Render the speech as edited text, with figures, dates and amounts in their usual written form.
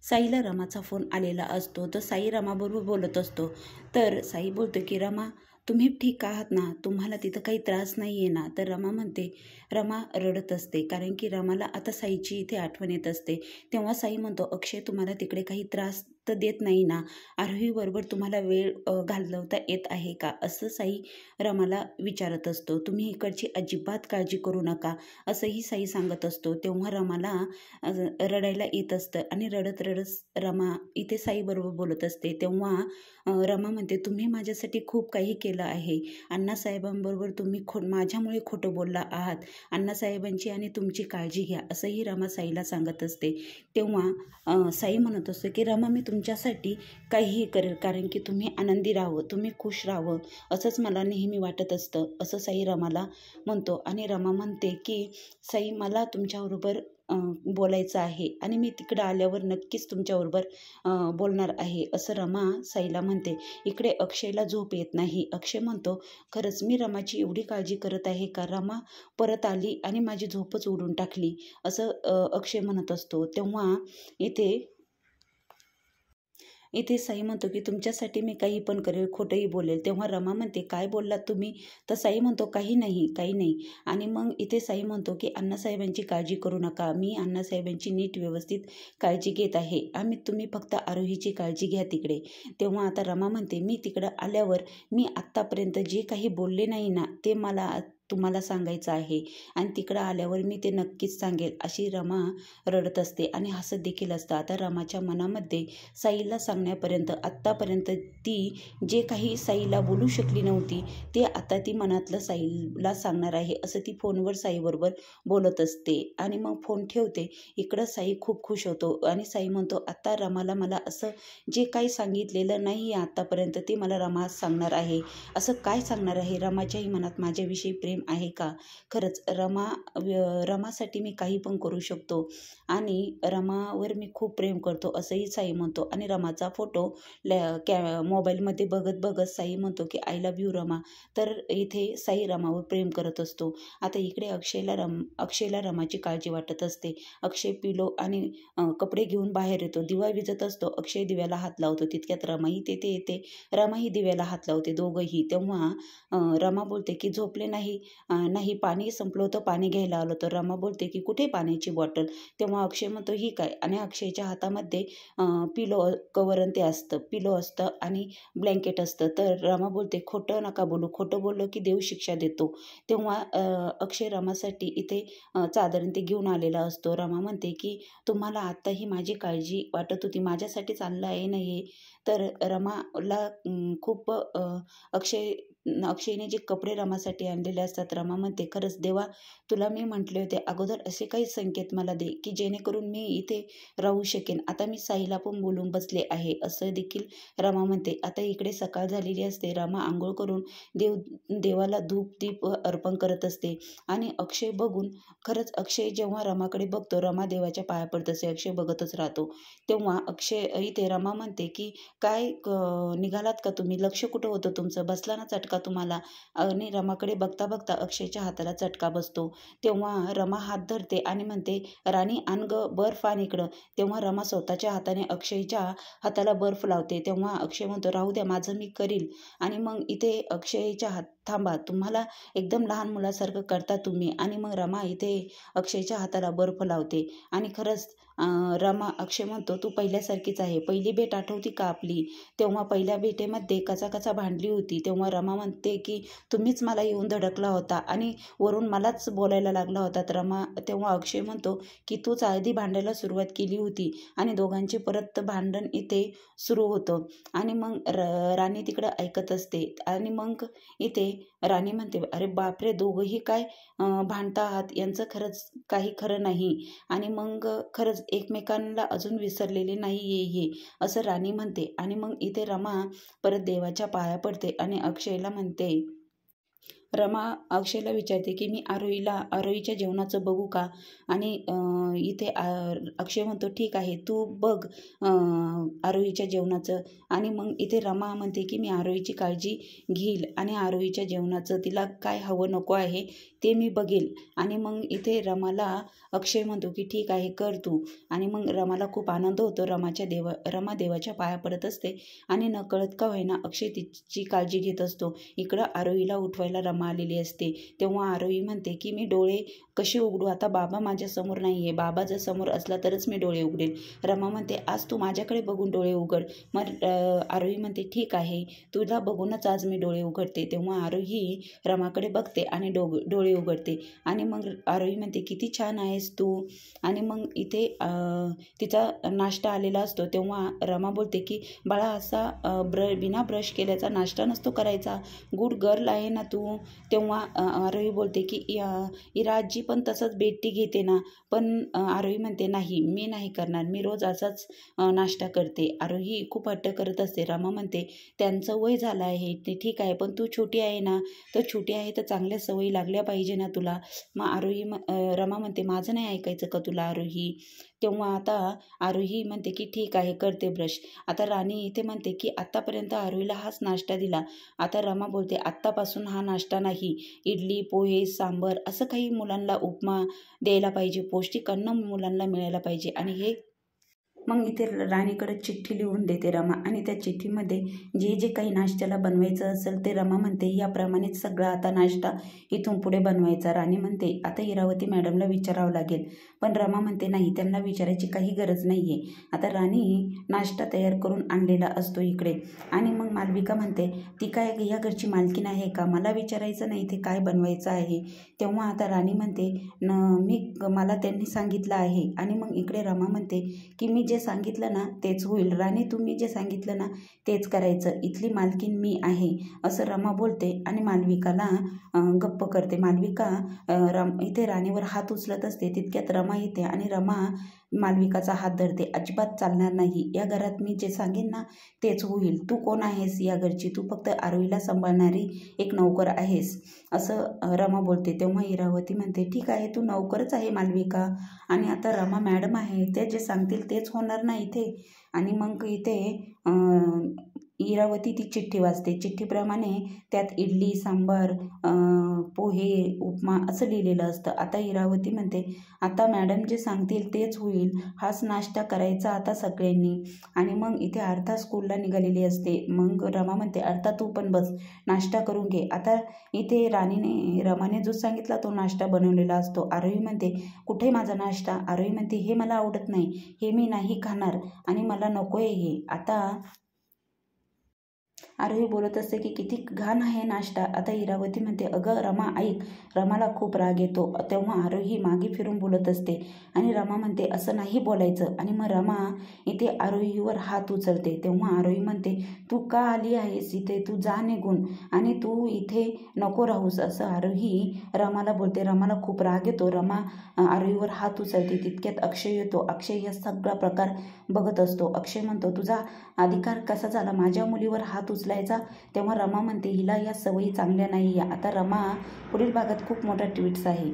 साईला रमाचा phone आलेला असतो. तर साई रमाबरोबर बोलत असतो. तर साई बोलतो की रमा तुम्ही ठीक आहात ना, तुम्हाला तिथं काही त्रास नाही आहे ना. तर रमा म्हणते, रमा रडत असते कारण की रमाला आता साईची इथे आठवण येत असते. तेव्हा साई म्हणतो, अक्षय तुम्हाला तिकडे काही त्रास तर देत नाही ना, आरोहीबरोबर तुम्हाला वेळ घालवता येत आहे का, असं साई रमाला विचारत असतो. तुम्ही इकडची अजिबात काळजी करू नका असंही साई सांगत असतो. तेव्हा रमाला रडायला येत असतं आणि रडत रडत रमा इथे साईबरोबर बोलत असते. तेव्हा रमा म्हणते, तुम्ही माझ्यासाठी खूप काही केलं आहे. अण्णासाहेबांबरोबर तुम्ही माझ्यामुळे खोटं बोलला आहात. अण्णासाहेबांची आणि तुमची काळजी घ्या असंही रमा साईला सांगत असते. तेव्हा साई म्हणत असतो की रमा मी तुमच्यासाठी काहीही करेल कारण की तुम्ही आनंदी राहावं, तुम्ही खुश राहावं असंच मला नेहमी वाटत असतं असं साई रमाला म्हणतो. आणि रमा म्हणते की साई मला तुमच्याबरोबर बोलायचं आहे आणि मी तिकडं आल्यावर नक्कीच तुमच्याबरोबर बोलणार आहे असं रमा साईला म्हणते. इकडे अक्षयला झोप येत नाही. अक्षय म्हणतो, खरंच मी रमाची एवढी काळजी करत आहे का, रमा परत आली आणि माझी झोपच उडून टाकली असं अक्षय म्हणत असतो. तेव्हा इथे साई म्हणतो की तुमच्यासाठी मी काही पण करेल, खोटंही बोलेल. तेव्हा रमा म्हणते, काय बोललात तुम्ही. तर साई म्हणतो, काही नाही काही नाही. आणि मग इथे साई म्हणतो की अण्णासाहेबांची काळजी करू नका, मी अण्णासाहेबांची नीट व्यवस्थित काळजी घेत आहे. तुम्ही फक्त आरोहीची काळजी घ्या तिकडे. तेव्हा आता रमा म्हणते, मी तिकडं आल्यावर मी आत्तापर्यंत जे काही बोलले नाही ना ते मला तुम्हाला सांगायचं आहे आणि तिकडं आल्यावर मी ते नक्कीच सांगेल अशी रमा रडत असते आणि हसत देखील असतं. आता रमाच्या मनामध्ये साईला सांगण्यापर्यंत आत्तापर्यंत ती जे काही साईला बोलू शकली नव्हती ते आता ती मनातलं साईला सांगणार आहे असं ती फोनवर साईबरोबर बोलत असते. आणि मग फोन ठेवते. इकडं साई खूप खुश होतो आणि साई म्हणतो, आता रमाला मला असं जे काही सांगितलेलं नाही आहे आत्तापर्यंत ते मला रमा सांगणार आहे. असं काय सांगणार आहे, रमाच्याही मनात माझ्याविषयी प्रेम आहे का, खरंच रमासाठी मी काही पण करू शकतो आणि रमावर मी खूप प्रेम करतो असंही साई म्हणतो. आणि रमाचा फोटो मोबाईलमध्ये बघत बघत साई म्हणतो की आय लव्ह यू रमा. तर इथे साई रमावर प्रेम करत असतो. आता इकडे अक्षयला रमाची काळजी वाटत असते. अक्षय पिलो आणि कपडे घेऊन बाहेर येतो. दिवा विझत असतो. अक्षय दिव्याला हात लावतो. तितक्यात रमाही तेथे येते. रमाही दिव्याला हात लावते, दोघंही. तेव्हा रमा बोलते की झोपले नाही, नाही पाणी संपलं होतं, पाणी घ्यायला आलो. तर रमा बोलते की कुठे पाण्याची बॉटल. तेव्हा अक्षय म्हणतो ही काय. आणि अक्षयच्या हातामध्ये पिलो कवर ते असतं, पिलो असतं आणि ब्लँकेट असतं. तर रमा बोलते, खोटं नका बोलू, खोटं बोललं की देव शिक्षा देतो. तेव्हा अक्षय रमासाठी इथे चादर ते घेऊन आलेला असतो. रमा म्हणते की तुम्हाला आत्ताही माझी काळजी वाटत होती, माझ्यासाठी चाललं आहे नाही. तर रमाला खूप अक्षयने जे कपडे रमासाठी आणलेले असतात, रमा म्हणते, खरंच देवा तुला मी म्हटले होते अगोदर असे काही संकेत मला दे की जेणेकरून मी इथे राहू शकेन. आता मी साईला पण बोलून बसले आहे असं देखील रमा म्हणते. आता इकडे सकाळ झालेली असते. रमा आंघोळ करून देवाला धूप दीप अर्पण करत असते आणि अक्षय बघून, खरंच अक्षय जेव्हा रमाकडे बघतो, रमा देवाच्या पाया पडत असते. अक्षय बघतच राहतो. तेव्हा अक्षय इथे रमा म्हणते की काय निघालात का तुम्ही, लक्ष कुठं होतं तुमचं, बसला ना चटका तुम्हाला. आणि रमाकडे बघता बघता अक्षयच्या हाताला चटका बसतो. तेव्हा रमा हात धरते आणि म्हणते, राणी आण ग बर्फ आण इकडं. तेव्हा रमा स्वतःच्या हाताने अक्षयच्या हाताला बर्फ लावते. तेव्हा अक्षय म्हणतो, राहू द्या माझं मी करील. आणि मग इथे अक्षयच्या हात, थांबा तुम्हाला एकदम लहान मुलासारखं करता तुम्ही. आणि मग रमा इथे अक्षयच्या हाताला बर्फ लावते आणि खरंच अक्षय म्हणतो, तू पहिल्यासारखीच आहे. पहिली भेट आठवती का आपली, तेव्हा पहिल्या भेटेमध्ये कसा भांडली होती. तेव्हा रमा म्हणते की तुम्हीच मला येऊन धडकला होता आणि वरून मलाच बोलायला लागला होता. तर तेव्हा अक्षय म्हणतो की तूच आधी भांडायला सुरुवात केली होती आणि दोघांचे परत भांडण इथे सुरू होतं. आणि मग राणी तिकडं ऐकत असते. आणि मग इथे राणी म्हणते, अरे बापरे, दोघंही काय भांडता आहात, यांचं खरंच काही खरं नाही. आणि मग खरंच एकमेकांना अजून विसरलेले नाही हे असं राणी म्हणते. आणि मग इथे रमा परत देवाच्या पाया पडते आणि अक्षयला म्हणते, रमा अक्षयला विचारते की मी आरोहीच्या जेवणाचं बघू का. आणि इथे अक्षय म्हणतो, ठीक आहे तू बघ आरोहीच्या जेवणाचं. आणि मग इथे रमा म्हणते की मी आरोहीची काळजी घेईल आणि आरोहीच्या जेवणाचं, तिला काय हवं नको आहे ते मी बघेल. आणि मग इथे रमाला अक्षय म्हणतो की ठीक आहे कर तू. आणि मग रमाला खूप आनंद होतो. रमा देवाच्या पाया पडत असते आणि नकळत का होईना अक्षय तिची काळजी घेत असतो. इकडं आरोहीला उठवायला रमा आलेली असते. तेव्हा आरोही म्हणते की मी डोळे कसे उघडू, आता बाबा माझ्यासमोर नाही आहे, बाबा जर समोर असला तरच मी डोळे उघडेल. रमा म्हणते आज तू माझ्याकडे बघून डोळे उघड. मग आरोही म्हणते ठीक आहे, तुला बघूनच आज मी डोळे उघडते. तेव्हा आरोही रमाकडे बघते आणि डोळे उघडते. आणि मग आरोही म्हणते किती छान आहेस तू. आणि मग इथे तिचा नाश्ता आलेला असतो. तेव्हा रमा बोलते की बाळा असा बिना ब्रश केल्याचा नाश्ता नसतो करायचा, गुड गर्ल आहे ना तू. तेव्हा आरोही बोलते की इरा आजी पण तसंच बेटी घेते ना. पण आरोही म्हणते नाही, मी नाही करणार, मी रोज असाच नाश्ता करते. आरोही खूप हट्ट करत असते. रमा म्हणते त्यांचं वय झालं आहे ते ठीक आहे, पण तू छोटी आहे ना, तर छोटी आहे तर चांगल्या सवयी लागल्या पाहिजे ना तुला. मग रमा म्हणते माझं नाही ऐकायचं का तुला आरोही. तेव्हा आता आरोही म्हणते की ठीक आहे करते ब्रश. आता राणी इथे म्हणते की आत्तापर्यंत आरोहीला हाच नाश्ता दिला, आता रमा बोलते आत्तापासून हा नाश्ता नाही, इडली पोहे सांबर असं काही मुलांना उपमा द्यायला पाहिजे, पौष्टिक अन्न मुलांना मिळायला पाहिजे. आणि हे मग इथे राणीकडे चिठ्ठी लिहून देते रमा. आणि त्या चिठ्ठीमध्ये जे जे काही नाश्त्याला बनवायचं असेल ते रमा म्हणते याप्रमाणेच सगळा आता नाश्ता इथून पुढे बनवायचा. राणी म्हणते आता इरावती मॅडमला विचारावं लागेल. पण रमा म्हणते नाही, त्यांना विचारायची काही गरज नाही आहे. आता राणी नाश्ता तयार करून आणलेला असतो इकडे. आणि मग मालविका म्हणते ती काय या घरची मालकीण आहे का, मला विचारायचं नाही ते काय बनवायचं आहे. तेव्हा आता राणी म्हणते मला त्यांनी सांगितलं आहे. आणि मग इकडे रमा म्हणते की मी जे सांगितलं ना तेच होईल. राणी तुम्ही जे सांगितलं ना तेच करायचं, इथली मालकीण मी आहे असं रमा बोलते. आणि मालविकाला गप्प करते. मालविका इथे राणीवर हात उचलत असते. तितक्यात रमा येते आणि रमा मालविकाचा हात धरते. अजिबात चालणार नाही, या घरात मी जे सांगेन ना तेच होईल. तू कोण आहेस या घरची, तू फक्त आरोहीला सांभाळणारी एक नौकर आहेस असं रमा बोलते. तेव्हा इरावती म्हणते ठीक आहे तू नौकरच आहे मालविका, आणि आता रमा मॅडम आहे, ते जे सांगतील तेच होणार ना इथे. आणि मग इथे इरावती ती चिठ्ठी वाचते. चिठ्ठीप्रमाणे त्यात इडली सांबार पोहे उपमा असं लिहिलेलं असतं. आता इरावती म्हणते आता मॅडम जे सांगतील तेच होईल, हाच नाश्ता करायचा आता सगळ्यांनी. आणि मग इथे अर्था स्कूलला निघालेली असते. मग रमा म्हणते अर्था तू पण बस, नाश्ता करून घे. आता इथे रमाने जो सांगितला तो नाश्ता बनवलेला असतो. आरोही म्हणते कुठे माझा नाश्ता. आरोही म्हणते हे मला आवडत नाही, हे मी नाही खाणार आणि मला नको आहे हे. आता आरोही बोलत असते की किती घाण आहे नाश्ता. आता इरावती म्हणते अगं रमा ऐक, रमाला खूप राग येतो. तेव्हा आरोही मागे फिरून बोलत असते आणि रमा म्हणते असं नाही बोलायचं. आणि मग रमा इथे आरोहीवर हात उचलते. तेव्हा आरोही म्हणते तू का आली आहेस इथे, तू जा निघून आणि तू इथे नको राहूस असं आरोही रमाला बोलते. रमाला खूप राग येतो. रमा आरोहीवर हात उचलते. तितक्यात अक्षय येतो. अक्षय या सगळा प्रकार बघत असतो. अक्षय म्हणतो तुझा अधिकार कसा झाला माझ्या मुलीवर हात उचलायचा. तेव्हा रमा म्हणते हिला या सवयी चांगल्या नाही आहे. आता रमा पुढील भागात खूप मोठा ट्विस्ट आहे.